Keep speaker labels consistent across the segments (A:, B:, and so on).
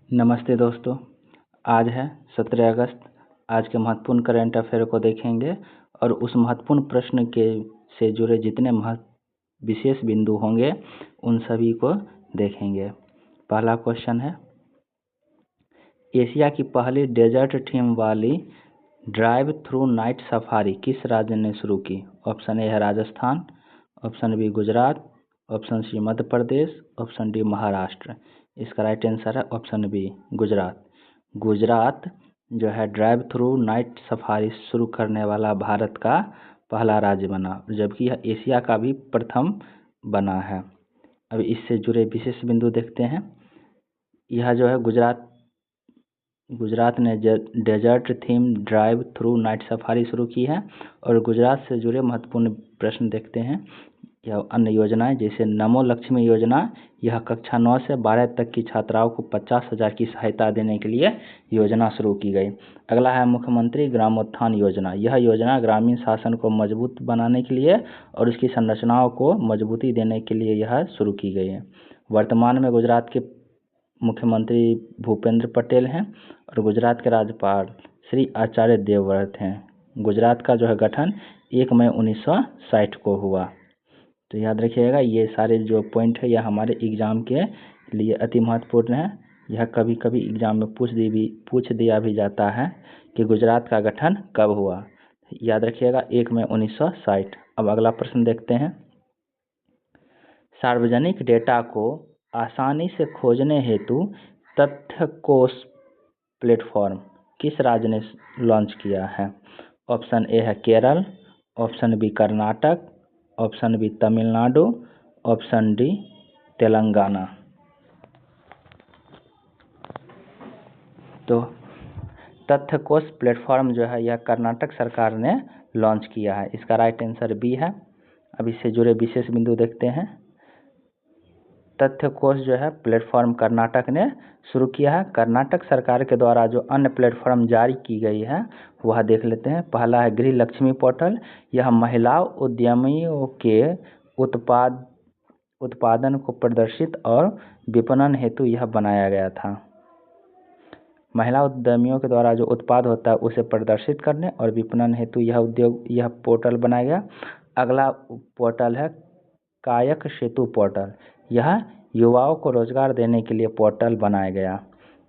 A: नमस्ते दोस्तों, आज है 17 अगस्त। आज के महत्वपूर्ण करंट अफेयर को देखेंगे और उस महत्वपूर्ण प्रश्न के से जुड़े जितने विशेष बिंदु होंगे उन सभी को देखेंगे। पहला क्वेश्चन है, एशिया की पहली डेजर्ट थीम वाली ड्राइव थ्रू नाइट सफारी किस राज्य ने शुरू की? ऑप्शन ए है Rajasthan, option B Gujarat, option C Madhya Pradesh, option D Maharashtra. इसका राइट आंसर है ऑप्शन बी गुजरात। गुजरात जो है ड्राइव थ्रू नाइट सफारी शुरू करने वाला भारत का पहला राज्य बना, जबकि यह एशिया का भी प्रथम बना है। अब इससे जुड़े विशेष बिंदु देखते हैं। यह जो है गुजरात ने desert theme drive through night safari शुरू की है। और गुजरात से जुड़े महत्वपूर्ण प्रश्न देखते हैं या अन्य योजनाएं, जैसे नमो लक्ष्मी योजना, यह कक्षा 9 से 12 तक की छात्राओं को 50,000 की सहायता देने के लिए योजना शुरू की गई। अगला है मुख्यमंत्री ग्रामोत्थान योजना। यह योजना ग्रामीण शासन को मजबूत बनाने के लिए और उसकी संरचनाओं को मजबूती देने के लिए यह शुरू की गई है। वर्तमान में गुजरात के मुख्यमंत्री भूपेंद्र पटेल हैं और गुजरात के राज्यपाल श्री आचार्य देवव्रत हैं। गुजरात का जो है गठन 1 मई 1960 को हुआ। तो याद रखिएगा, ये सारे जो पॉइंट है यह हमारे एग्जाम के लिए अति महत्वपूर्ण है। यह कभी कभी एग्जाम में पूछ दिया भी जाता है कि गुजरात का गठन कब हुआ। याद रखिएगा 1 मई 1960। अब अगला प्रश्न देखते हैं। सार्वजनिक डेटा को आसानी से खोजने हेतु तथ्य कोश प्लेटफॉर्म किस राज्य ने लॉन्च किया है? ऑप्शन ए है Kerala, option B Karnataka, option B Tamil Nadu, option D Telangana. तो तथ्य कोश प्लेटफॉर्म जो है यह कर्नाटक सरकार ने लॉन्च किया है। इसका राइट आंसर बी है। अब इससे जुड़े विशेष बिंदु देखते हैं। तथ्य कोश जो है प्लेटफॉर्म कर्नाटक ने शुरू किया है। कर्नाटक सरकार के द्वारा जो अन्य प्लेटफॉर्म जारी की गई है वह देख लेते हैं। पहला है गृह लक्ष्मी पोर्टल। यह महिला उद्यमियों के उत्पादन को प्रदर्शित और विपणन हेतु यह बनाया गया था। महिला उद्यमियों के द्वारा जो उत्पाद होता है उसे प्रदर्शित करने और विपणन हेतु यह पोर्टल बनाया गया। अगला पोर्टल है कायक सेतु पोर्टल। यह युवाओं को रोजगार देने के लिए पोर्टल बनाया गया।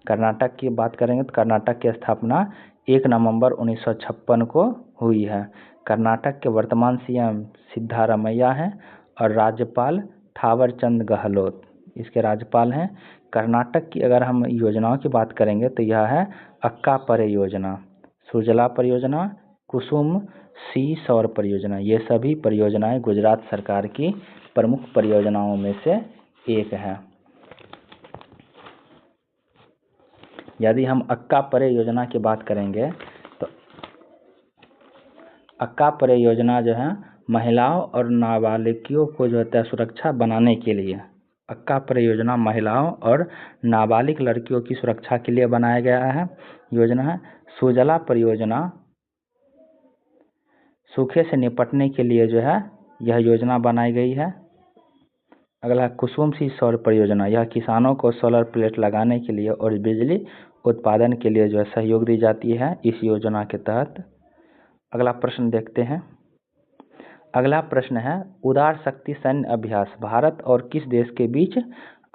A: कर्नाटक की बात करेंगे तो कर्नाटक की स्थापना 1 नवंबर 1956 को हुई है। कर्नाटक के वर्तमान सीएम सिद्धारमैया हैं और राज्यपाल थावरचंद गहलोत इसके राज्यपाल हैं। कर्नाटक की अगर हम योजनाओं की बात करेंगे तो यह है अक्का परे योजना, सुजला परियोजना, कुसुम सी सौर परियोजना। ये सभी परियोजनाएं गुजरात सरकार की प्रमुख परियोजनाओं में से एक है। यदि हम अक्का परे योजना की बात करेंगे तो अक्का परे योजना जो है महिलाओं और नाबालिगों को जो है सुरक्षा बनाने के लिए, अक्का परे योजना महिलाओं और नाबालिग लड़कियों की सुरक्षा के लिए बनाया गया है योजना है। सुजला परियोजना सूखे से निपटने के लिए जो है यह योजना बनाई गई है। अगला कुसुम सी सौर परियोजना, यह किसानों को सोलर प्लेट लगाने के लिए और बिजली उत्पादन के लिए जो है सहयोग दी जाती है इस योजना के तहत। अगला प्रश्न देखते हैं। अगला प्रश्न है, उदार शक्ति सैन्य अभ्यास भारत और किस देश के बीच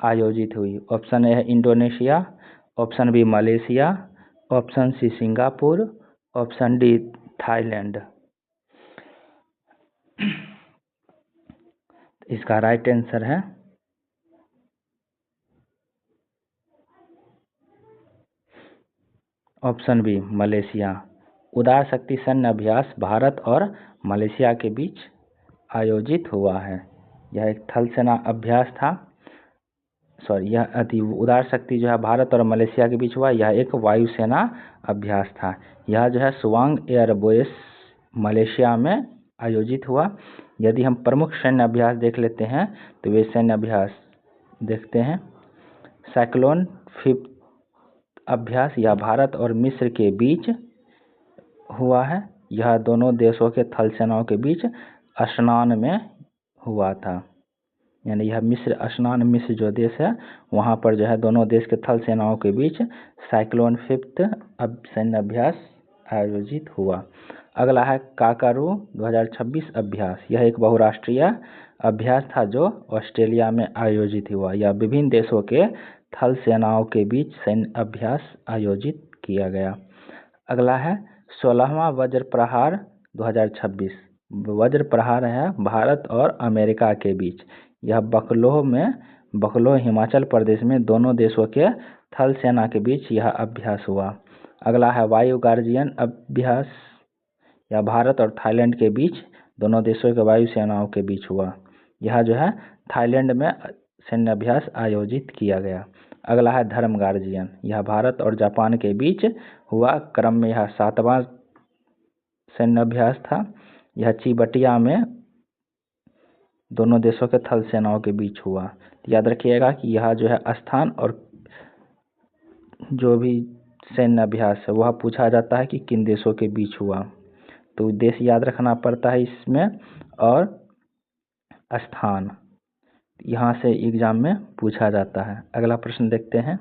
A: आयोजित हुई? ऑप्शन ए है Indonesia, option B Malaysia, option C Singapore, option D Thailand. इसका राइट आंसर है ऑप्शन बी मलेशिया। उदार शक्ति सैन्य अभ्यास भारत और मलेशिया के बीच आयोजित हुआ है। यह एक थल सेना अभ्यास था। उदार शक्ति जो है भारत और मलेशिया के बीच हुआ। यह एक वायुसेना अभ्यास था। यह जो है सुवांग एयरबेस मलेशिया में आयोजित हुआ। यदि हम प्रमुख सैन्य अभ्यास देख लेते हैं तो वे सैन्य अभ्यास देखते हैं। साइक्लोन 5 अभ्यास यह भारत और मिस्र के बीच हुआ है। यह दोनों देशों के थल सेनाओं के बीच अस्नान में हुआ था। यानी यह मिस्र स्नान मिस्र जो देश है वहाँ पर जो है दोनों देश के थल सेनाओं के बीच साइक्लोन 5th सैन्य अभ्यास आयोजित हुआ। अगला है काकारू 2026 अभ्यास। यह एक बहुराष्ट्रीय अभ्यास था जो ऑस्ट्रेलिया में आयोजित हुआ। यह विभिन्न देशों के थल सेनाओं के बीच सैन्य अभ्यास आयोजित किया गया। अगला है 16वां वज्र प्रहार 2026। वज्र प्रहार है भारत और अमेरिका के बीच। यह बकलोह हिमाचल प्रदेश में दोनों देशों के थल सेना के बीच यह अभ्यास हुआ। अगला है वायु गार्जियन अभ्यास। यह भारत और थाईलैंड के बीच दोनों देशों के वायु सेनाओं के बीच हुआ। यह जो है थाईलैंड में सैन्य अभ्यास आयोजित किया गया। अगला है धर्म गार्जियन। यह भारत और जापान के बीच हुआ। क्रम में यह 7वां सैन्य अभ्यास था। यह चिबटिया में दोनों देशों के थल सेनाओं के बीच हुआ। याद रखिएगा कि यह जो है स्थान और जो भी सैन्य अभ्यास है वह पूछा जाता है कि किन देशों के बीच हुआ, तो देश याद रखना पड़ता है इसमें और स्थान यहाँ से एग्जाम में पूछा जाता है। अगला प्रश्न देखते हैं।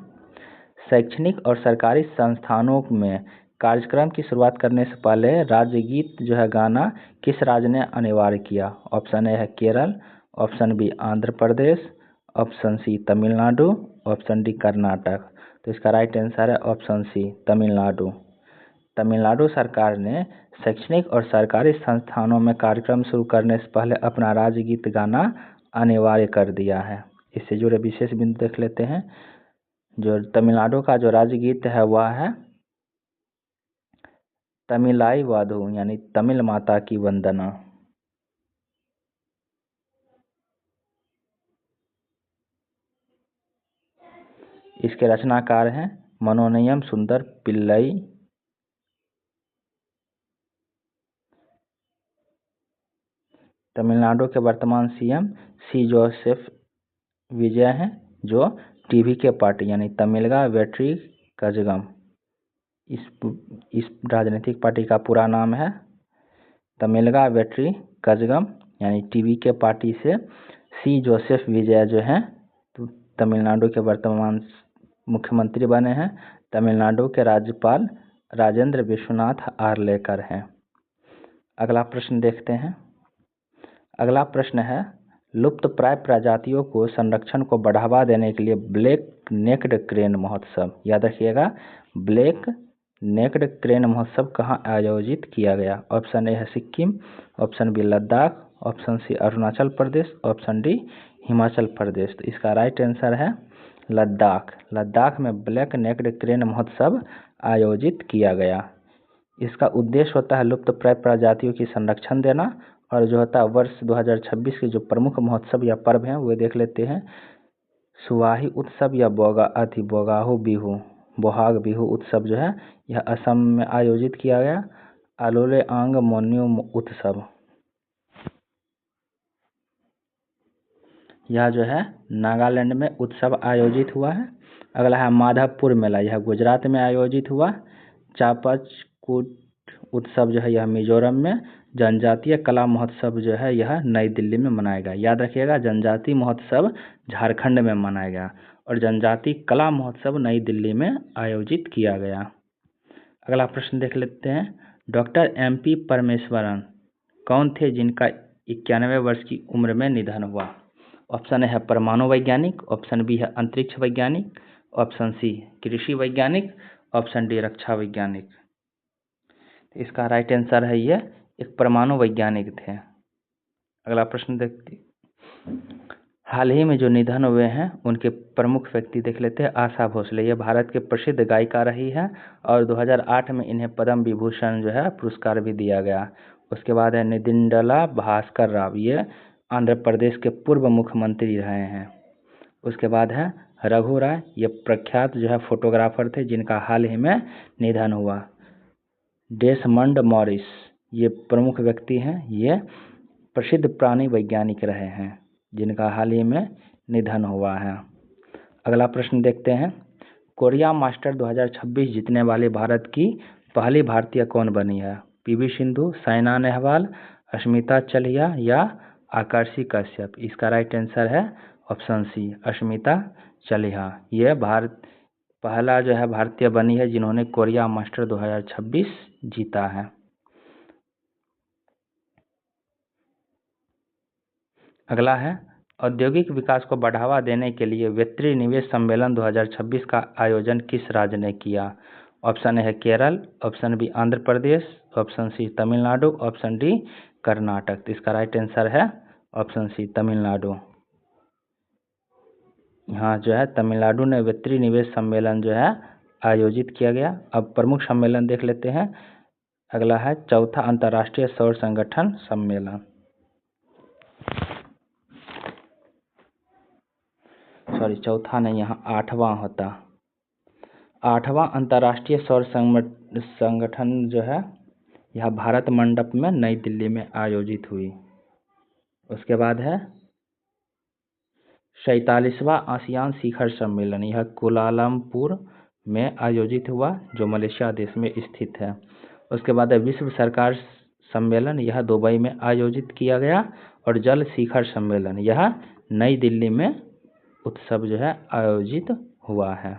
A: शैक्षणिक और सरकारी संस्थानों में कार्यक्रम की शुरुआत करने से पहले राज्य गीत जो है गाना किस राज्य ने अनिवार्य किया? ऑप्शन ए है Kerala, option B Andhra Pradesh, option C Tamil Nadu, option D Karnataka. तो इसका राइट आंसर है ऑप्शन सी तमिलनाडु। तमिलनाडु सरकार ने शैक्षणिक और सरकारी संस्थानों में कार्यक्रम शुरू करने से पहले अपना राज्य गीत गाना अनिवार्य कर दिया है। इससे जुड़े विशेष बिंदु देख लेते हैं। जो तमिलनाडु का जो राज्य गीत है वह है तमिलाई वादु, यानी तमिल माता की वंदना। इसके रचनाकार हैं मनोनयम सुंदर पिल्लई। तमिलनाडु के वर्तमान सीएम सी जोसेफ विजय हैं, जो टीवी के पार्टी यानी तमिलगा वेट्री कजगम, इस राजनीतिक पार्टी का पूरा नाम है तमिलगा वेट्री कजगम, यानी टीवी के पार्टी से सी जोसेफ विजय जो हैं तो तमिलनाडु के वर्तमान मुख्यमंत्री बने हैं। तमिलनाडु के राज्यपाल राजेंद्र विश्वनाथ आर्लेकर हैं। अगला प्रश्न देखते हैं। अगला प्रश्न है लुप्त प्राय प्रजातियों को संरक्षण को बढ़ावा देने के लिए ब्लैक नेक्ड क्रेन महोत्सव, याद रखिएगा, ब्लैक नेक्ड क्रेन महोत्सव कहाँ आयोजित किया गया? ऑप्शन ए है Sikkim, option B Ladakh, option C Arunachal Pradesh, option D Himachal Pradesh. तो इसका राइट आंसर है लद्दाख। लद्दाख में ब्लैक नेक्ड क्रेन महोत्सव आयोजित किया गया। इसका उद्देश्य होता है लुप्त प्राय प्रजातियों की संरक्षण देना, और जो होता है वर्ष 2026 के जो प्रमुख महोत्सव या पर्व हैं वो देख लेते हैं। सुवाही उत्सव या बोहाग बिहू उत्सव जो है यह असम में आयोजित किया गया। आलोले आंग मोन्यू उत्सव यह जो है नागालैंड में उत्सव आयोजित हुआ है। अगला है माधवपुर मेला, यह गुजरात में आयोजित हुआ। चापचकूट उत्सव जो है यह मिजोरम में। जनजातीय कला महोत्सव जो है यह नई दिल्ली में मनाया गया। याद रखिएगा जनजातीय महोत्सव झारखंड में मनाया गया और जनजातीय कला महोत्सव नई दिल्ली में आयोजित किया गया। अगला प्रश्न देख लेते हैं। डॉक्टर MP परमेश्वरन कौन थे जिनका 91 वर्ष की उम्र में निधन हुआ? ऑप्शन ए है परमाणु वैज्ञानिक, ऑप्शन बी है अंतरिक्ष वैज्ञानिक, ऑप्शन सी कृषि वैज्ञानिक, ऑप्शन डी रक्षा वैज्ञानिक। इसका राइट आंसर है ये एक परमाणु वैज्ञानिक थे। अगला प्रश्न देखते। हाल ही में जो निधन हुए हैं उनके प्रमुख व्यक्ति देख लेते हैं। आशा भोसले, ये भारत के प्रसिद्ध गायिका रही है और 2008 में इन्हें पद्म विभूषण जो है पुरस्कार भी दिया गया। उसके बाद है नितिनला भास्कर राव, ये आंध्र प्रदेश के पूर्व मुख्यमंत्री रहे हैं। उसके बाद है रघु राय, ये प्रख्यात जो है फोटोग्राफर थे जिनका हाल ही में निधन हुआ। डेसमंड मॉरिस, ये प्रमुख व्यक्ति हैं, ये प्रसिद्ध प्राणी वैज्ञानिक रहे हैं जिनका हाल ही में निधन हुआ है। अगला प्रश्न देखते हैं। कोरिया मास्टर 2026 जीतने वाली भारत की पहली भारतीय कौन बनी है? PV सिंधु, साइना नेहवाल, अस्मिता चलिहा या आकर्षी कश्यप। इसका राइट आंसर है ऑप्शन सी, अस्मिता चालिहा। यह पहला जो है भारतीय बनी है जिन्होंने कोरिया मास्टर 2026 जीता है। अगला है, औद्योगिक विकास को बढ़ावा देने के लिए वित्तीय निवेश सम्मेलन 2026 का आयोजन किस राज्य ने किया? ऑप्शन है Kerala, option B Andhra Pradesh, option C Tamil Nadu, option D Karnataka. तो इसका राइट आंसर है ऑप्शन सी, तमिलनाडु। यहाँ जो है तमिलनाडु ने वित्तीय निवेश सम्मेलन जो है आयोजित किया गया। अब प्रमुख सम्मेलन देख लेते हैं। अगला है चौथा अंतर्राष्ट्रीय सौर संगठन सम्मेलन, सॉरी चौथा नहीं, यहाँ 8वां होता। 8वां अंतर्राष्ट्रीय सौर संगठन जो है यह भारत मंडप में नई दिल्ली में आयोजित हुई। उसके बाद है 47वां आसियान शिखर सम्मेलन, यह कुलालमपुर में आयोजित हुआ जो मलेशिया देश में स्थित है। उसके बाद है विश्व सरकार सम्मेलन, यह दुबई में आयोजित किया गया। और जल शिखर सम्मेलन, यह नई दिल्ली में उत्सव जो है आयोजित हुआ है।